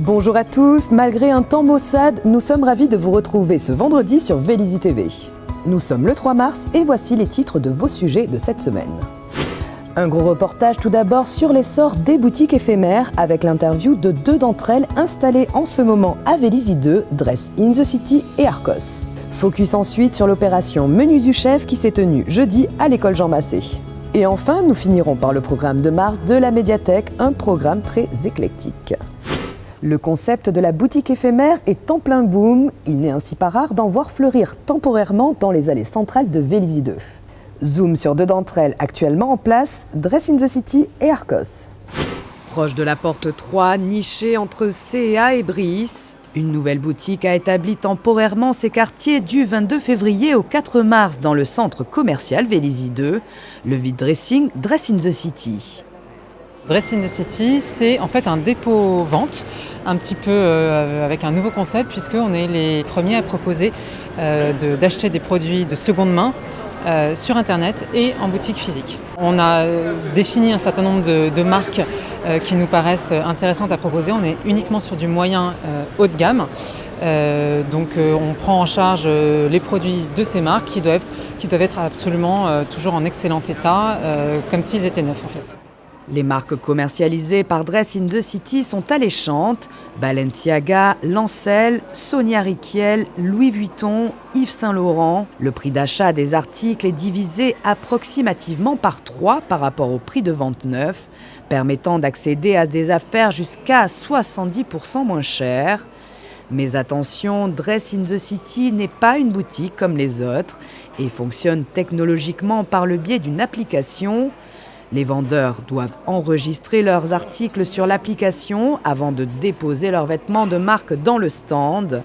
Bonjour à tous, malgré un temps maussade, nous sommes ravis de vous retrouver ce vendredi sur Vélizy TV. Nous sommes le 3 mars et voici les titres de vos sujets de cette semaine. Un gros reportage tout d'abord sur l'essor des boutiques éphémères avec l'interview de deux d'entre elles installées en ce moment à Vélizy 2, Dress in the City et Arcos. Focus ensuite sur l'opération Menu du Chef qui s'est tenue jeudi à l'école Jean Massé. Et enfin, nous finirons par le programme de mars de la médiathèque, un programme très éclectique. Le concept de la boutique éphémère est en plein boom. Il n'est ainsi pas rare d'en voir fleurir temporairement dans les allées centrales de Vélizy 2. Zoom sur deux d'entre elles actuellement en place, Dress in the City et Arcos. Proche de la porte 3, nichée entre CA et Briis, une nouvelle boutique a établi temporairement ses quartiers du 22 février au 4 mars dans le centre commercial Vélizy 2, le vide dressing Dress in the City. Dress in the City, c'est en fait un dépôt-vente, un petit peu avec un nouveau concept, puisqu'on est les premiers à proposer d'acheter des produits de seconde main sur Internet et en boutique physique. On a défini un certain nombre de marques qui nous paraissent intéressantes à proposer. On est uniquement sur du moyen haut de gamme. Donc on prend en charge les produits de ces marques qui doivent être absolument toujours en excellent état, comme s'ils étaient neufs en fait. Les marques commercialisées par Dress in the City sont alléchantes. Balenciaga, Lancel, Sonia Rykiel, Louis Vuitton, Yves Saint Laurent. Le prix d'achat des articles est divisé approximativement par 3 par rapport au prix de vente neuf, permettant d'accéder à des affaires jusqu'à 70% moins chères. Mais attention, Dress in the City n'est pas une boutique comme les autres et fonctionne technologiquement par le biais d'une application. Les vendeurs doivent enregistrer leurs articles sur l'application avant de déposer leurs vêtements de marque dans le stand.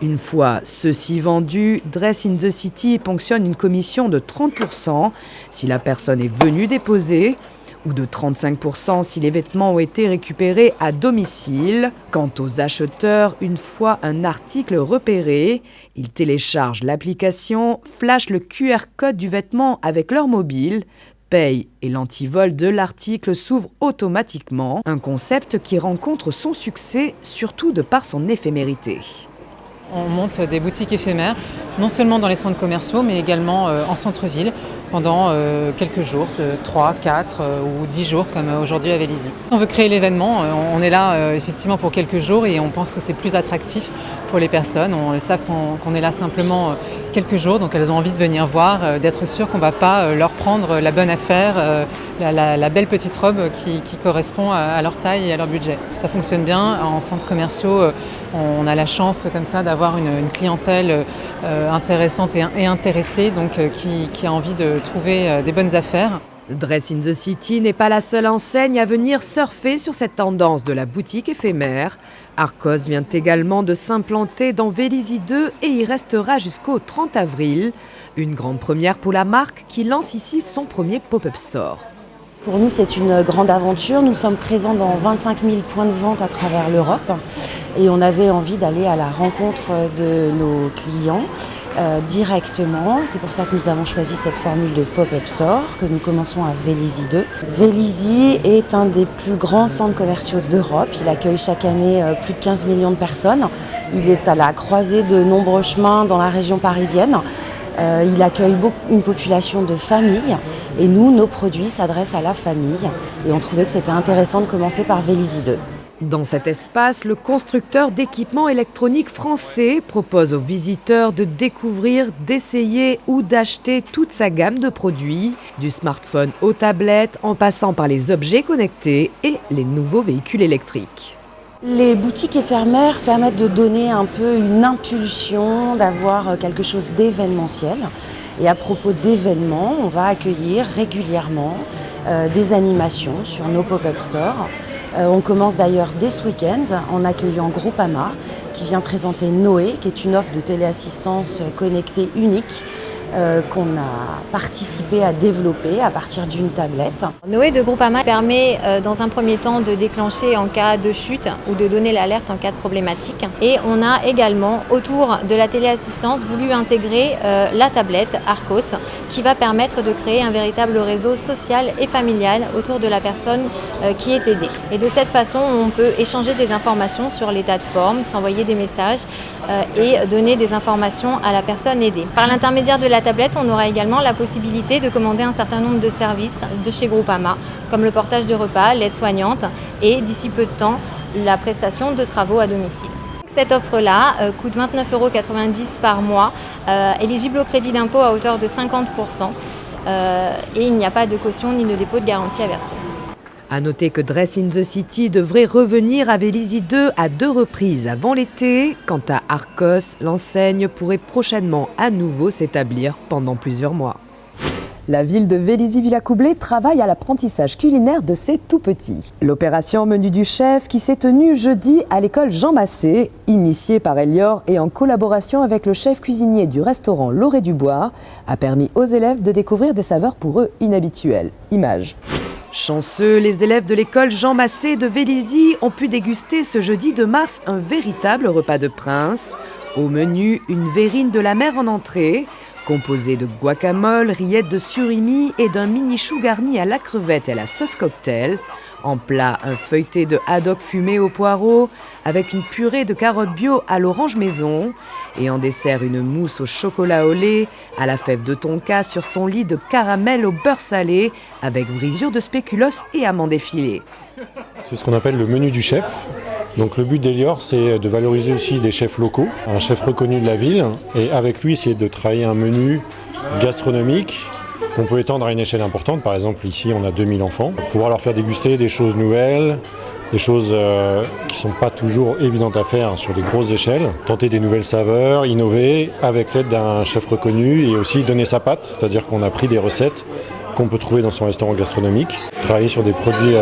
Une fois ceux-ci vendus, Dress in the City ponctionne une commission de 30% si la personne est venue déposer ou de 35% si les vêtements ont été récupérés à domicile. Quant aux acheteurs, une fois un article repéré, ils téléchargent l'application, flashent le QR code du vêtement avec leur mobile, paye et l'antivol de l'article s'ouvre automatiquement, un concept qui rencontre son succès, surtout de par son éphémérité. On monte des boutiques éphémères, non seulement dans les centres commerciaux, mais également en centre-ville, pendant quelques jours, 3, 4 ou 10 jours, comme aujourd'hui à Vélizy. On veut créer l'événement, on est là effectivement pour quelques jours et on pense que c'est plus attractif pour les personnes. Elles savent qu'on est là simplement quelques jours, donc elles ont envie de venir voir, d'être sûres qu'on ne va pas leur prendre la bonne affaire, la belle petite robe qui correspond à leur taille et à leur budget. Ça fonctionne bien, en centres commerciaux, on a la chance comme ça d'avoir une clientèle intéressante et intéressée, donc qui a envie de trouver des bonnes affaires. Dress in the City n'est pas la seule enseigne à venir surfer sur cette tendance de la boutique éphémère. Arcos vient également de s'implanter dans Vélizy 2 et y restera jusqu'au 30 avril. Une grande première pour la marque qui lance ici son premier pop-up store. Pour nous, c'est une grande aventure. Nous sommes présents dans 25 000 points de vente à travers l'Europe et on avait envie d'aller à la rencontre de nos clients directement. C'est pour ça que nous avons choisi cette formule de pop-up store que nous commençons à Vélizy 2. Vélizy est un des plus grands centres commerciaux d'Europe. Il accueille chaque année plus de 15 millions de personnes. Il est à la croisée de nombreux chemins dans la région parisienne. Il accueille une population de familles et nous, nos produits s'adressent à la famille et on trouvait que c'était intéressant de commencer par Vélizy 2. Dans cet espace, le constructeur d'équipements électroniques français propose aux visiteurs de découvrir, d'essayer ou d'acheter toute sa gamme de produits, du smartphone aux tablettes en passant par les objets connectés et les nouveaux véhicules électriques. Les boutiques éphémères permettent de donner un peu une impulsion, d'avoir quelque chose d'événementiel. Et à propos d'événements, on va accueillir régulièrement des animations sur nos pop-up stores. On commence d'ailleurs dès ce week-end en accueillant Groupama qui vient présenter Noé, qui est une offre de téléassistance connectée unique qu'on a participé à développer à partir d'une tablette. Noé de Groupama permet dans un premier temps de déclencher en cas de chute ou de donner l'alerte en cas de problématique. Et on a également autour de la téléassistance voulu intégrer la tablette Arcos qui va permettre de créer un véritable réseau social et familial autour de la personne qui est aidée. Et de cette façon, on peut échanger des informations sur l'état de forme, s'envoyer des messages et donner des informations à la personne aidée. Par l'intermédiaire de la tablette, on aura également la possibilité de commander un certain nombre de services de chez Groupama, comme le portage de repas, l'aide soignante et d'ici peu de temps, la prestation de travaux à domicile. Cette offre-là coûte 29,90 € par mois, éligible au crédit d'impôt à hauteur de 50%, et il n'y a pas de caution ni de dépôt de garantie à verser. À noter que Dress in the City devrait revenir à Vélizy 2 à 2 reprises avant l'été. Quant à Arcos, l'enseigne pourrait prochainement à nouveau s'établir pendant plusieurs mois. La ville de Vélizy-Villacoublay travaille à l'apprentissage culinaire de ses tout-petits. L'opération Menu du chef qui s'est tenue jeudi à l'école Jean Massé, initiée par Elior et en collaboration avec le chef cuisinier du restaurant Lauré Dubois, a permis aux élèves de découvrir des saveurs pour eux inhabituelles. Images. Chanceux, les élèves de l'école Jean Massé de Vélizy ont pu déguster ce jeudi 2 mars un véritable repas de prince. Au menu, une verrine de la mer en entrée, composée de guacamole, rillettes de surimi et d'un mini chou garni à la crevette et à la sauce cocktail. En plat, un feuilleté de haddock fumé au poireau avec une purée de carottes bio à l'orange maison. Et en dessert, une mousse au chocolat au lait, à la fève de tonka sur son lit de caramel au beurre salé avec brisure de spéculoos et amandes effilées. C'est ce qu'on appelle le menu du chef. Donc le but d'Elior, c'est de valoriser aussi des chefs locaux, un chef reconnu de la ville, et avec lui, essayer de travailler un menu gastronomique qu'on peut étendre à une échelle importante. Par exemple, ici, on a 2000 enfants. Pouvoir leur faire déguster des choses nouvelles, des choses qui ne sont pas toujours évidentes à faire sur des grosses échelles. Tenter des nouvelles saveurs, innover avec l'aide d'un chef reconnu et aussi donner sa patte, c'est-à-dire qu'on a pris des recettes qu'on peut trouver dans son restaurant gastronomique. Travailler sur des produits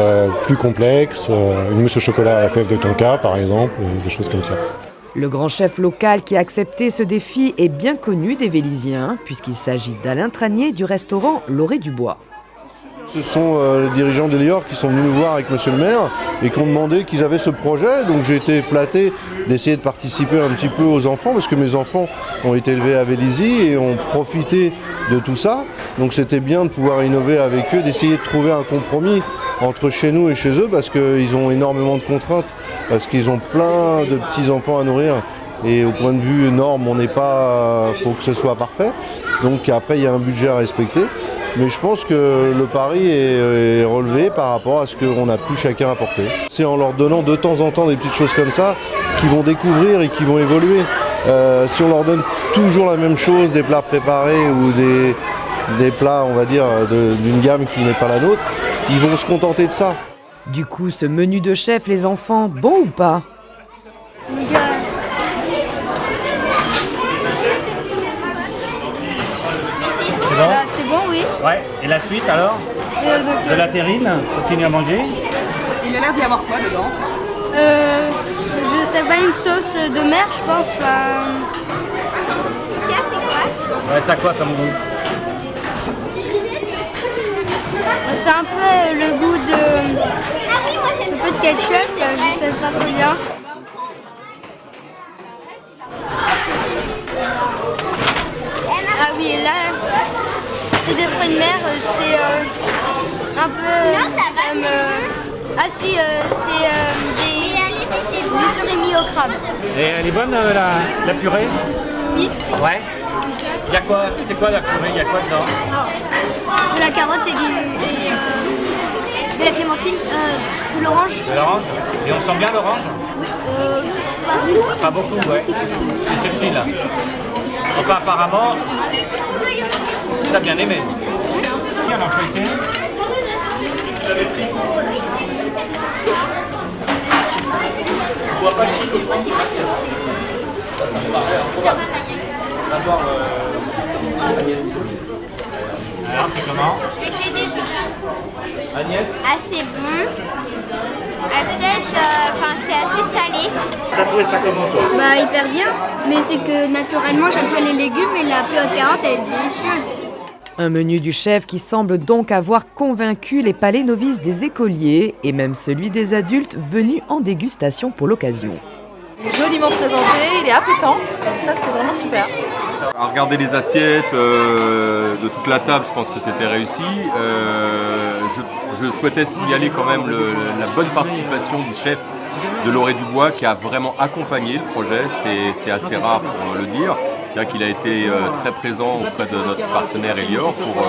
plus complexes, une mousse au chocolat à la fève de tonka par exemple, des choses comme ça. Le grand chef local qui a accepté ce défi est bien connu des Vélizyens, puisqu'il s'agit d'Alain Tranier du restaurant Lauré Dubois. Ce sont les dirigeants d'Elior qui sont venus nous voir avec monsieur le maire et qui ont demandé qu'ils avaient ce projet. Donc j'ai été flatté d'essayer de participer un petit peu aux enfants parce que mes enfants ont été élevés à Vélizy et ont profité de tout ça. Donc c'était bien de pouvoir innover avec eux, d'essayer de trouver un compromis entre chez nous et chez eux parce qu'ils ont énormément de contraintes, parce qu'ils ont plein de petits-enfants à nourrir. Et au point de vue norme, on n'est pas, faut que ce soit parfait. Donc après, il y a un budget à respecter. Mais je pense que le pari est relevé par rapport à ce qu'on a pu chacun apporter. C'est en leur donnant de temps en temps des petites choses comme ça qu'ils vont découvrir et qu'ils vont évoluer. Si on leur donne toujours la même chose, des plats préparés ou des plats, on va dire, d'une gamme qui n'est pas la nôtre, ils vont se contenter de ça. Du coup, ce menu de chef, les enfants, bon ou pas ? C'est bon, oui. Ouais, et la suite alors de la terrine, continue à manger. Il a l'air d'y avoir quoi dedans Je sais pas, une sauce de mer, je pense. C'est quoi Ouais, ça quoi comme goût? C'est un peu le goût de... un peu de ketchup, je sais pas trop bien. Ah oui, là, c'est des fruits de mer, c'est un peu comme... ah si, c'est du surimi au crabe. Et elle est bonne la purée? Oui. Ouais. Il y a quoi? C'est quoi la purée? Il y a quoi dedans? De la carotte et de la clémentine, de l'orange. De l'orange? Et on sent bien l'orange? Pas beaucoup. Pas beaucoup, ouais. C'est subtil là. Enfin apparemment, t'as bien aimé. Qui en a feuilleté? On voit pas le truc. Ça me paraît improbable. D'abord, Alors, c'est comment? Je vais t'aider, Agnès? assez bon. Peut-être, c'est assez salé. T'as trouvé ça comment, toi? Bah, hyper bien. Mais c'est que naturellement, j'aime pas les légumes et la purée de carotte, elle est délicieuse. Un menu du chef qui semble donc avoir convaincu les palais novices des écoliers et même celui des adultes venus en dégustation pour l'occasion. Il est joliment présenté, il est appétant, ça c'est vraiment super. À regarder les assiettes de toute la table, je pense que c'était réussi. Je souhaitais signaler quand même la bonne participation du chef de Lauré Dubois qui a vraiment accompagné le projet, c'est assez rare pour le dire. C'est-à-dire qu'il a été très présent auprès de notre partenaire Elior pour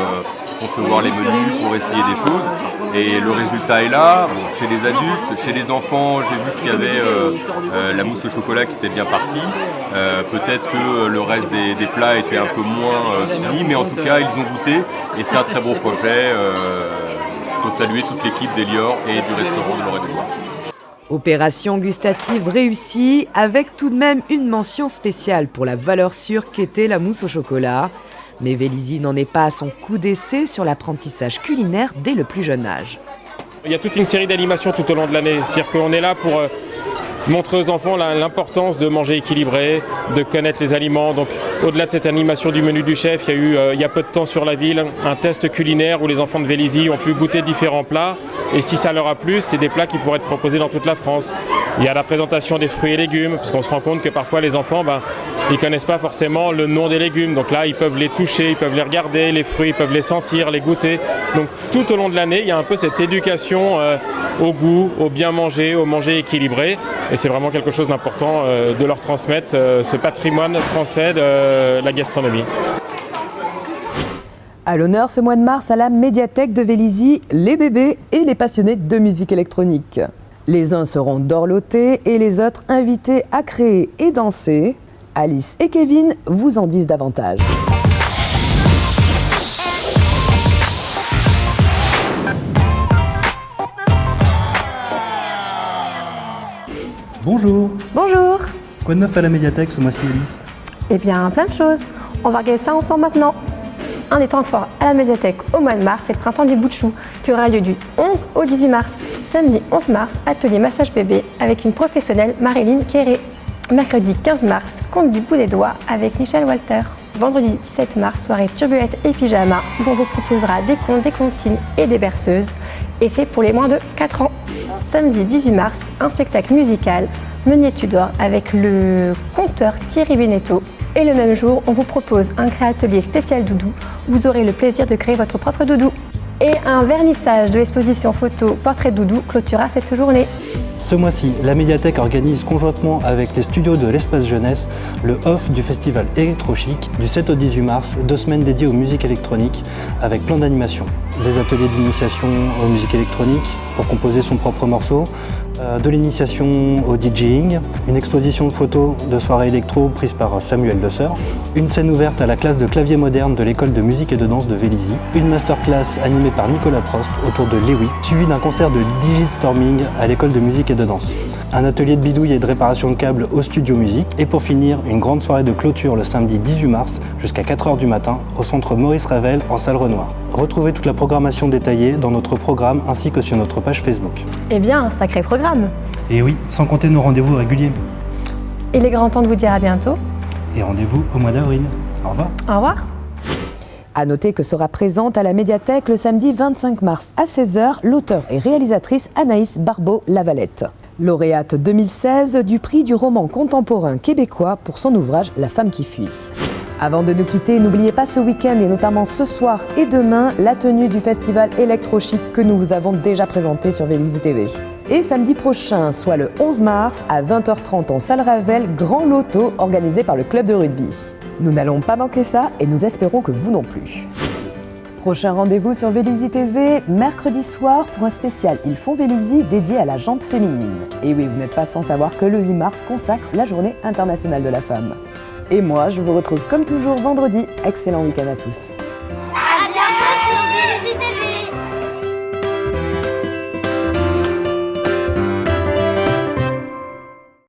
concevoir les menus, pour essayer des choses. Et le résultat est là. Bon, chez les adultes, chez les enfants, j'ai vu qu'il y avait la mousse au chocolat qui était bien partie. Peut-être que le reste des plats était un peu moins fini, mais en tout cas, ils ont goûté. Et c'est un très beau projet. Il faut saluer toute l'équipe d'Elior et du restaurant de Lauré Dubois. Opération gustative réussie, avec tout de même une mention spéciale pour la valeur sûre qu'était la mousse au chocolat. Mais Vélizy n'en est pas à son coup d'essai sur l'apprentissage culinaire dès le plus jeune âge. Il y a toute une série d'animations tout au long de l'année. C'est-à-dire qu'on est là pour montrer aux enfants l'importance de manger équilibré, de connaître les aliments. Donc, au-delà de cette animation du menu du chef, il y a eu, il y a peu de temps sur la ville, un test culinaire où les enfants de Vélizy ont pu goûter différents plats. Et si ça leur a plu, c'est des plats qui pourraient être proposés dans toute la France. Il y a la présentation des fruits et légumes, parce qu'on se rend compte que parfois les enfants, ils ne connaissent pas forcément le nom des légumes. Donc là, ils peuvent les toucher, ils peuvent les regarder, les fruits, ils peuvent les sentir, les goûter. Donc tout au long de l'année, il y a un peu cette éducation au goût, au bien manger, au manger équilibré. Et c'est vraiment quelque chose d'important de leur transmettre ce patrimoine français de la gastronomie. À l'honneur ce mois de mars à la médiathèque de Vélizy, les bébés et les passionnés de musique électronique. Les uns seront dorlotés et les autres invités à créer et danser. Alice et Kevin vous en disent davantage. Bonjour. Bonjour. Quoi de neuf à la médiathèque ce mois-ci, Alice? Eh bien, plein de choses. On va regarder ça ensemble maintenant. Un des temps forts à la médiathèque au mois de mars, c'est le printemps des bouts de chou qui aura lieu du 11 au 18 mars. Samedi 11 mars, atelier massage bébé avec une professionnelle, Marilyn Kéré. Mercredi 15 mars, conte du bout des doigts avec Michel Walter. Vendredi 17 mars, soirée turbulette et pyjama où on vous proposera des contes, des comptines et des berceuses. Et c'est pour les moins de 4 ans. Samedi 18 mars, un spectacle musical, Meunier Tudor avec le conteur Thierry Beneteau. Et le même jour, on vous propose un cré-atelier spécial doudou. Vous aurez le plaisir de créer votre propre doudou. Et un vernissage de l'exposition photo Portrait doudou clôturera cette journée. Ce mois-ci, la médiathèque organise conjointement avec les studios de l'Espace Jeunesse le off du festival Electrochic du 7 au 18 mars, 2 semaines dédiées aux musiques électroniques avec plein d'animations. Des ateliers d'initiation aux musiques électroniques pour composer son propre morceau, de l'initiation au DJing, une exposition de photos de soirée électro prise par Samuel Desseur, une scène ouverte à la classe de clavier moderne de l'école de musique et de danse de Vélizy, une masterclass animée par Nicolas Prost autour de Lewy, suivi d'un concert de Digistorming à l'école de musique et de danse. Un atelier de bidouille et de réparation de câbles au studio musique et pour finir, une grande soirée de clôture le samedi 18 mars jusqu'à 4h du matin au centre Maurice Ravel en salle Renoir. Retrouvez toute la programmation détaillée dans notre programme ainsi que sur notre page Facebook. Eh bien, un sacré programme. Et oui, sans compter nos rendez-vous réguliers. Il est grand temps de vous dire à bientôt. Et rendez-vous au mois d'avril. Au revoir. Au revoir. À noter que sera présente à la médiathèque le samedi 25 mars à 16h l'auteure et réalisatrice Anaïs Barbeau-Lavalette, lauréate 2016 du prix du roman contemporain québécois pour son ouvrage La femme qui fuit. Avant de nous quitter, n'oubliez pas ce week-end et notamment ce soir et demain la tenue du festival Electrochic que nous vous avons déjà présenté sur Vélizy TV. Et samedi prochain, soit le 11 mars à 20h30 en salle Ravel, grand loto organisé par le club de rugby. Nous n'allons pas manquer ça et nous espérons que vous non plus. Prochain rendez-vous sur Vélizy TV, mercredi soir pour un spécial Ils font Vélizy dédié à la jante féminine. Et oui, vous n'êtes pas sans savoir que le 8 mars consacre la Journée internationale de la femme. Et moi, je vous retrouve comme toujours vendredi. Excellent week-end à tous.